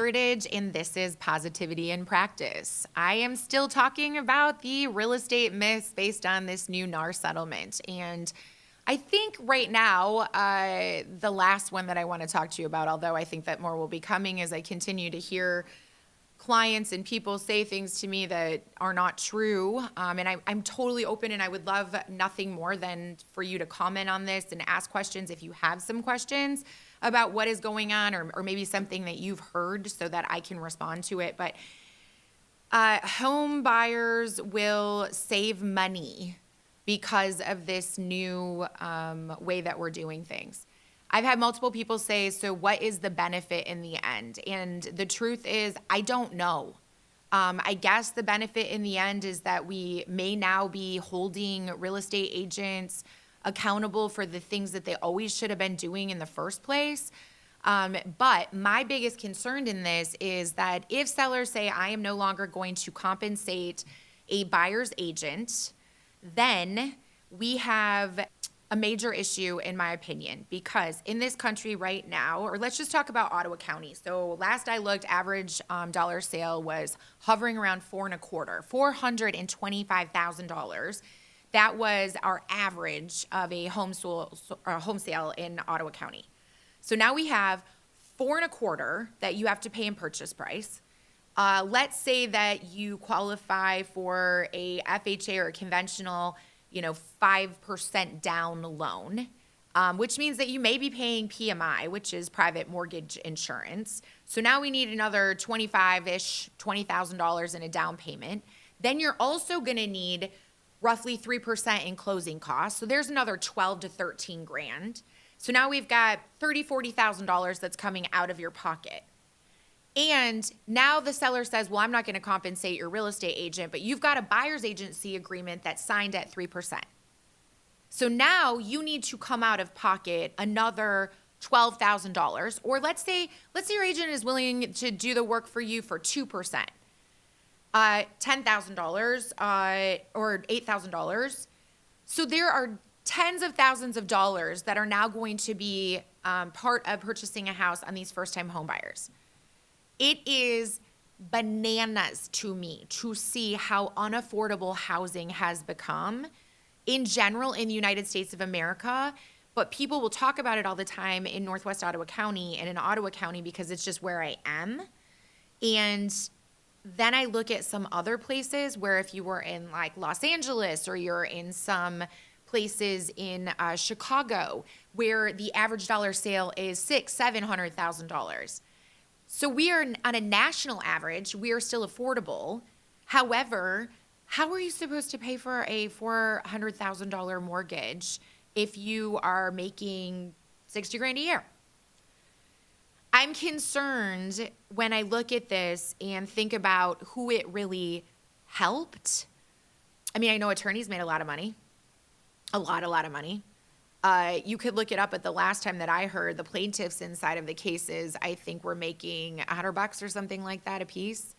Heritage, and this is Positivity in Practice. I am still talking about the real estate myths based on this new NAR settlement. And I think right now, the last one that I want to talk to you about, although I think that more will be coming as I continue to hear clients and people say things to me that are not true. And I'm totally open, and I would love nothing more than for you to comment on this and ask questions if you have some questions about what is going on, or maybe something that you've heard so that I can respond to it. But home buyers will save money because of this new way that we're doing things. I've had multiple people say, so what is the benefit in the end? And the truth is, I don't know. I guess the benefit in the end is that we may now be holding real estate agents accountable for the things that they always should have been doing in the first place. But my biggest concern in this is that if sellers say, I am no longer going to compensate a buyer's agent, then we have a major issue, in my opinion, because in this country right now, or let's just talk about Ottawa County. So last I looked, average dollar sale was hovering around $425,000. That was our average of a home sale in Ottawa County. So now we have $425,000 that you have to pay in purchase price. Let's say that you qualify for a FHA or a conventional 5% down loan, which means that you may be paying PMI, which is private mortgage insurance. So now we need another $20,000 in a down payment. Then you're also going to need roughly 3% in closing costs. So there's another $12,000 to $13,000. So now we've got $30,000, $40,000 that's coming out of your pocket. And now the seller says, well, I'm not going to compensate your real estate agent, but you've got a buyer's agency agreement that's signed at 3%. So now you need to come out of pocket another $12,000, or let's say your agent is willing to do the work for you for 2%, $10,000 or $8,000. So there are tens of thousands of dollars that are now going to be part of purchasing a house on these first-time home buyers. It is bananas to me to see how unaffordable housing has become in general in the United States of America, but people will talk about it all the time in Northwest Ottawa County and in Ottawa County because it's just where I am. And then I look at some other places where if you were in like Los Angeles or you're in some places in Chicago where the average dollar sale is $600,000-$700,000. So we are on a national average, we are still affordable. However, how are you supposed to pay for a $400,000 mortgage if you are making $60,000 a year? I'm concerned when I look at this and think about who it really helped. I mean, I know attorneys made a lot of money, a lot of money. You could look it up, at the last time that I heard, the plaintiffs inside of the cases, I think were making $100 or something like that a piece.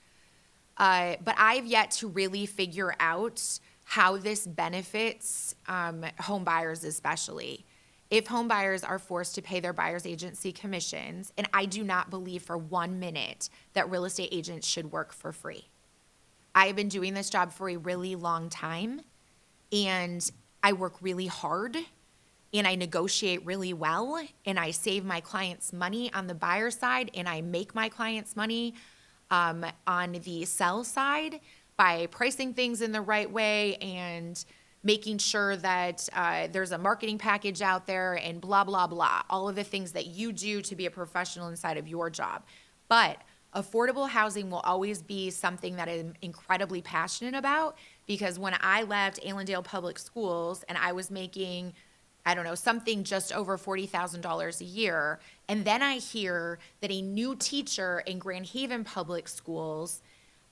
But I've yet to really figure out how this benefits home buyers especially. If home buyers are forced to pay their buyer's agency commissions, and I do not believe for 1 minute that real estate agents should work for free. I have been doing this job for a really long time, and I work really hard, and I negotiate really well, and I save my clients money on the buyer side, and I make my clients money on the sell side by pricing things in the right way and making sure that there's a marketing package out there and blah, blah, blah, all of the things that you do to be a professional inside of your job. But affordable housing will always be something that I'm incredibly passionate about, because when I left Allendale Public Schools and I was making, I don't know, something just over $40,000 a year, and then I hear that a new teacher in Grand Haven Public Schools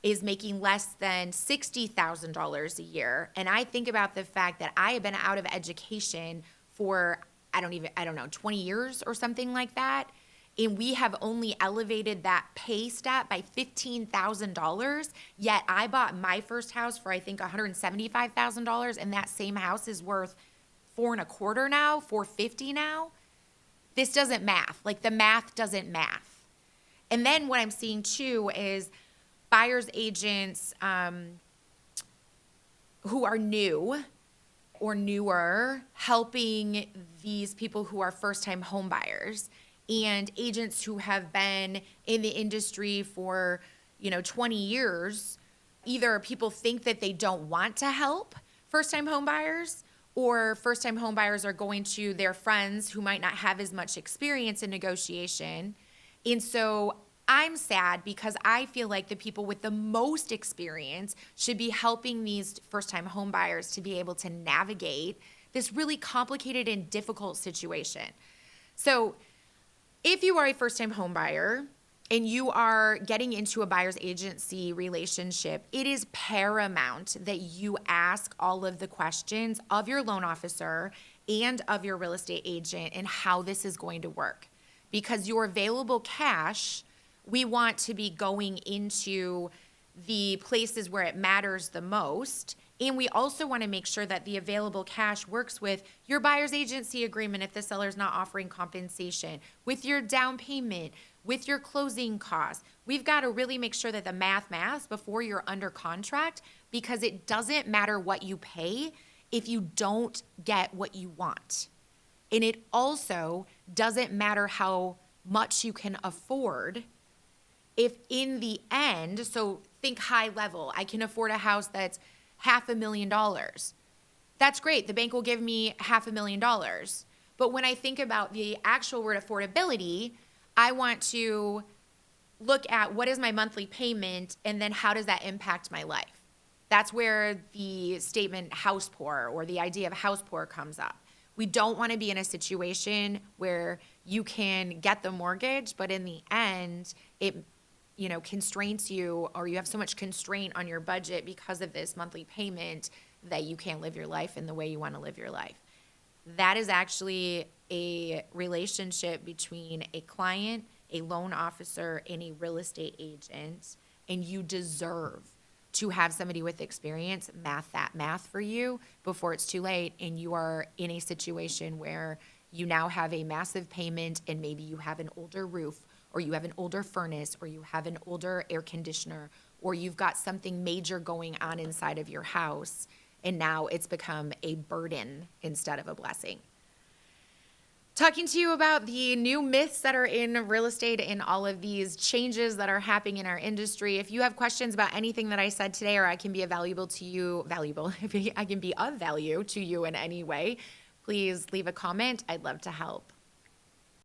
is making less than $60,000 a year, and I think about the fact that I have been out of education for, I don't know, 20 years or something like that, and we have only elevated that pay stat by $15,000, yet I bought my first house for, I think, $175,000, and that same house is worth $425,000 now, $450,000 now. This doesn't math. Like, the math doesn't math. And then what I'm seeing too is buyer's agents who are new or newer helping these people who are first-time home buyers, and agents who have been in the industry for 20 years. Either people think that they don't want to help first-time home buyers, or first-time home buyers are going to their friends who might not have as much experience in negotiation. And so I'm sad because I feel like the people with the most experience should be helping these first-time home buyers to be able to navigate this really complicated and difficult situation. So if you are a first-time home buyer and you are getting into a buyer's agency relationship, it is paramount that you ask all of the questions of your loan officer and of your real estate agent and how this is going to work. Because your available cash, we want to be going into the places where it matters the most. And we also want to make sure that the available cash works with your buyer's agency agreement if the seller's not offering compensation, with your down payment, with your closing costs. We've got to really make sure that the math before you're under contract, because it doesn't matter what you pay if you don't get what you want. And it also doesn't matter how much you can afford if in the end, so think high level, I can afford a house that's $500,000. That's great. The bank will give me $500,000. But when I think about the actual word affordability, I want to look at what is my monthly payment and then how does that impact my life. That's where the statement house poor or the idea of house poor comes up. We don't want to be in a situation where you can get the mortgage, but in the end, it constrains you, or you have so much constraint on your budget because of this monthly payment that you can't live your life in the way you want to live your life. That is actually a relationship between a client, a loan officer, and a real estate agent, and you deserve to have somebody with experience math for you before it's too late and you are in a situation where you now have a massive payment and maybe you have an older roof, or you have an older furnace, or you have an older air conditioner, or you've got something major going on inside of your house, and now it's become a burden instead of a blessing. Talking to you about the new myths that are in real estate and all of these changes that are happening in our industry. If you have questions about anything that I said today, or I can be if I can be of value to you in any way, please leave a comment. I'd love to help.